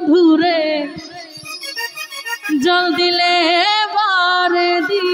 বন্ধুরে জল দিলে বারে দি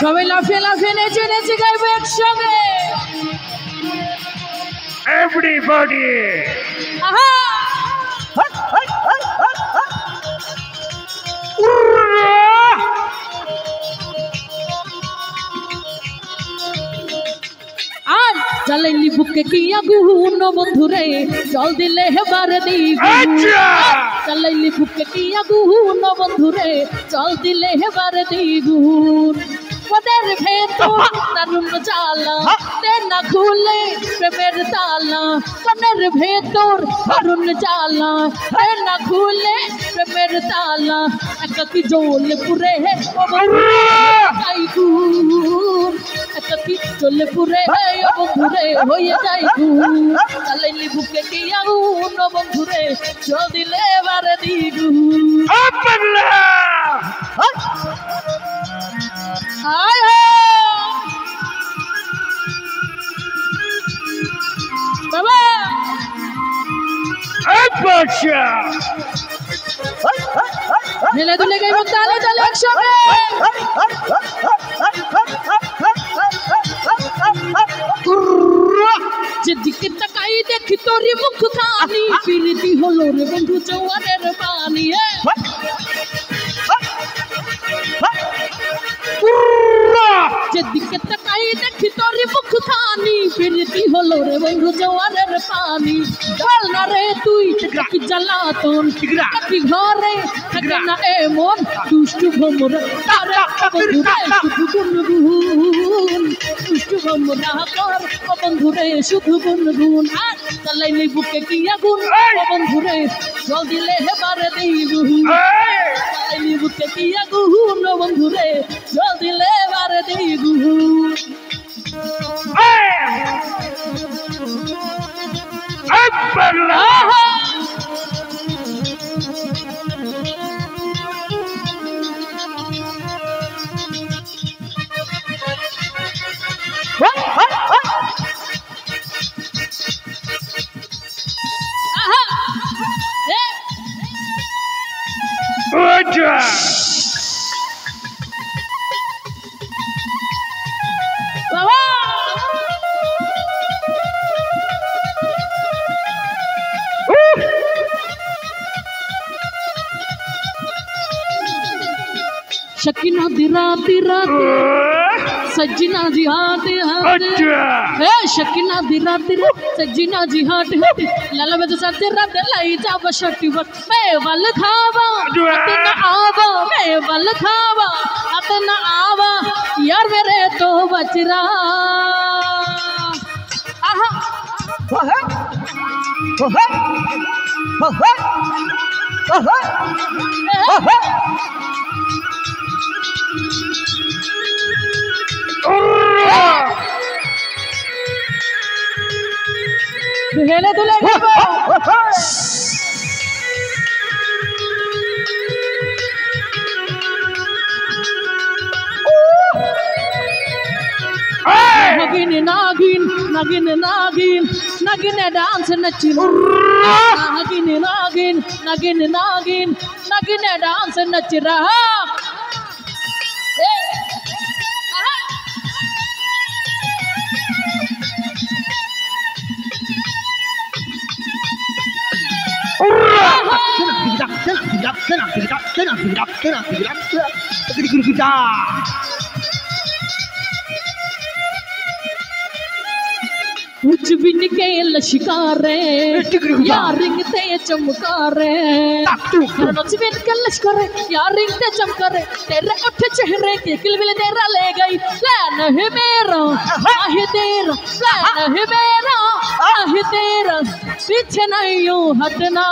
সবাই লাফিয়ে লাফিয়ে নেচে নেচে গাইবো একসঙ্গে Everybody! আহা আর জ্বালাইলি বুকে কি আগুন বন্ধুরে জল দিলে হেবার দ্বিগুণ জ্বালাইলি বুকে কি আগুন বন্ধুরে জল দিলে হেবার দ্বিগুণ পদের ভেতর দারুণ জ্বালা না খুলে প্রেমের তালা পদের ভেতর দারুণ জ্বালা না খুলে প্রেমের তালা একাকি জ্বলে পুরে একাকি জ্বলে পুরে বন্ধুরে হয়ে যাই গুণ জ্বালাইলি বুকে কি আগুন বন্ধুরে জল দিলে এবারে দ্বিগুণ বাবা মেলে দুলে গাইব তালে তালে একসঙ্গে যেদিকে তাকাই দেখি তোর মুখ খানি পিরিতি হলো রে বন্ধু জওয়ানের পানি যেদিকে তাকাই দেখি তোর মুখ খানি পিরিতি হলো রে বন্ধু জওয়ানের পানি জল না রে তুই কি জ্বালাতন কাটি ঘরে থাকে না এমন দুষ্টু ভ্রমরা তারা বন্ধুরে শুধু গুনগুন দুষ্টু ভ্রমরা কর বন্ধুরে শুধু গুনগুন আর জ্বালাইলি বুকে কি আগুন বন্ধুরে জল দিলে হেবারে দ্বিগুণ জ্বালাইলি বুকে কি আগুন বন্ধুরে জল দিলে হেবারে দ্বিগুণ शकीना दी रात रात सजना जी हाथ हाथ हे शकीना दी रात सजना जी हाथ हाथ लाला बज सज रात लाई जा बशटी वक्त मैं वल खावा अतना आवा मैं वल खावा अतना आवा यार मेरे तो बचरा आहा ओहे ओहे ओहे ओहे ओहे हेले दुले नागिन नागिन नागिन नागिन नागिन डांस नची नागिन नागिन नागिन नागिन नागिन डांस नच रहा कुछ भी निकल शिकारे यार रिंगते चमकारे कुछ भी निकल शिकारे यार रिंगते चमकारे तेरे उठ चेहरे के किलबिल तेरा ले गई प्लान है मेरा आहे तेरा प्लान है मेरा आहे तेरा पीछे नहीं यूं हटना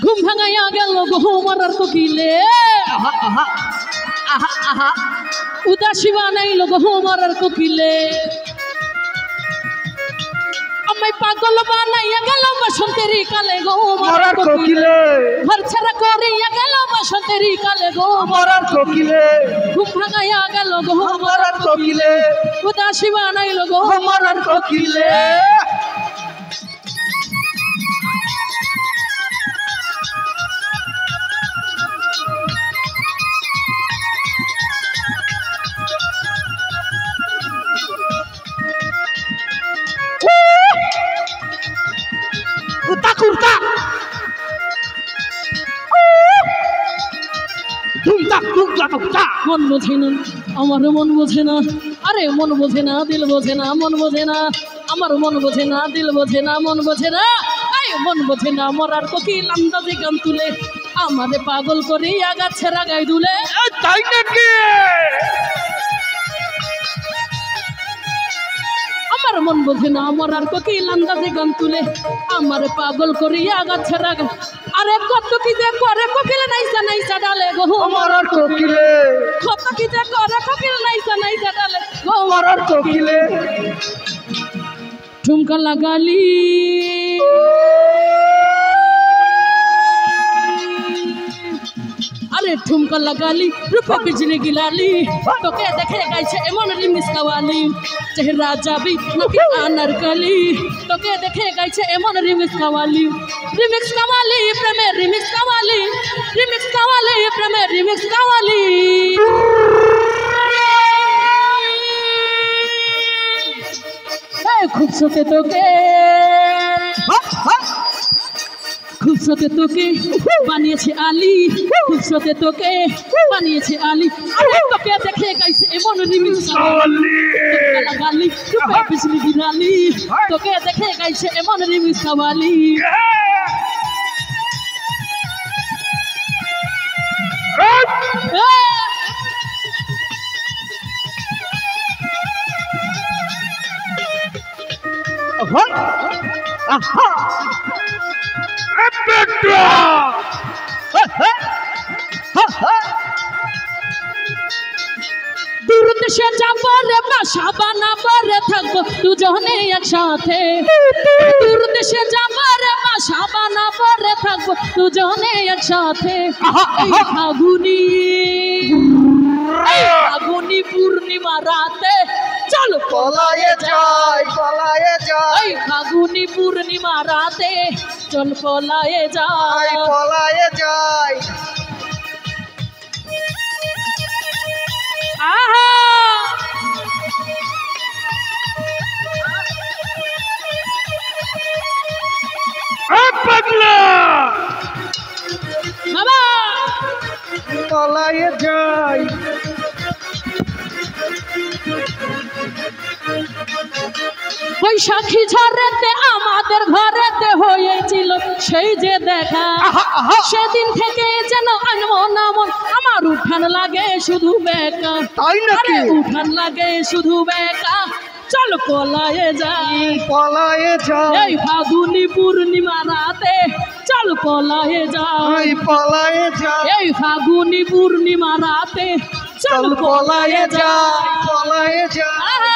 ঘুম ভাঙাইয়া গেল ঘুমার কোকিলে উদাসী বানাইল ঘুমার কোকিলে আমায় পাগল বানাইয়া গেল বসন্তেরই কালে ঘুমার কোকিলে ঘর ছাড়া করিয়া গেল বসন্তেরই কালে ঘুমার কোকিলে ঘুম ভাঙাইয়া গেল ঘুমার কোকিলে উদাসী বানাইল ঘুমার কোকিলে মন বোঝে না আমার মন বোঝে না আরে মন বোঝে না দিল বোঝে না মন বোঝে না আমার মন বোঝে না দিল বোঝে না মন বোঝে না মন বোঝে না মরার কোকিল আন্দাজে গান তুলে আমারে পাগল করে আগাছে রাগাই দুলে তাই নাকি আমার মন বোঝে না মরার কোকিল আন্দাজে গান তুলে আমারে পাগল করে আগাছে রাগা আরে কত কি যে করে কোকিল নাইসা নাইসা ডালে গো মরার কোকিলে কত কি যে করে কোকিল নাইসা নাইসা ডালে গো মরার কোকিলে ঠুমকা লাগালি আরে ঠুমকা লাগালি রূপে বিজলি গিলালি তোকে দেখে গাইছে এমন রিমিক্স কাওয়ালি চেহারা যাবি নাকি আনারকলি তোকে দেখে গাইছে এমন রিমিক্স কাওয়ালি প্রেমের রিমিক্স কাওয়ালি প্রেমের রিমিক্স কাওয়ালি খুবসতে তোকে খুবসতে তোকে বানিয়েছে আলী খুবসতে তোকে বানিয়েছে আলী তোকে দেখে গাইছে এমন রিমিক্স লাগালি রূপে বিজলি গিলালি তোকে দেখে গাইছে এমন রিমিক্স কাওয়ালি দূর দেশে যাবো রে বাসা বানাবো রে থাকবো দুজনে একসাথে দূর দেশে যাবো রে বাসা বানাবো রে থাকবো দুজনে একসাথে ফাগুনি পূর্ণিমা রাতে চল পলায়ে যাই ফাগুনি পূর্ণিমা রাতে চল পলায়ে যাই পলায়ে যাই আহা পাগলা বাবা পলায়ে যাই বৈশাখী ঝড়েতে আমাদের ঘরেতে হয়েছিল সেই যে দেখা সেদিন থেকে যেন আনমন আমন আমার উঠান লাগে শুধু বেকা তাই নাকি উঠান লাগে শুধু বেকা চল পলায়ে যাই এই ফাগুনি পূর্ণিমা রাতে চল পলায়ে যাই এই ফাগুনি পূর্ণিমা রাতে চল পলায়ে যাই আহা!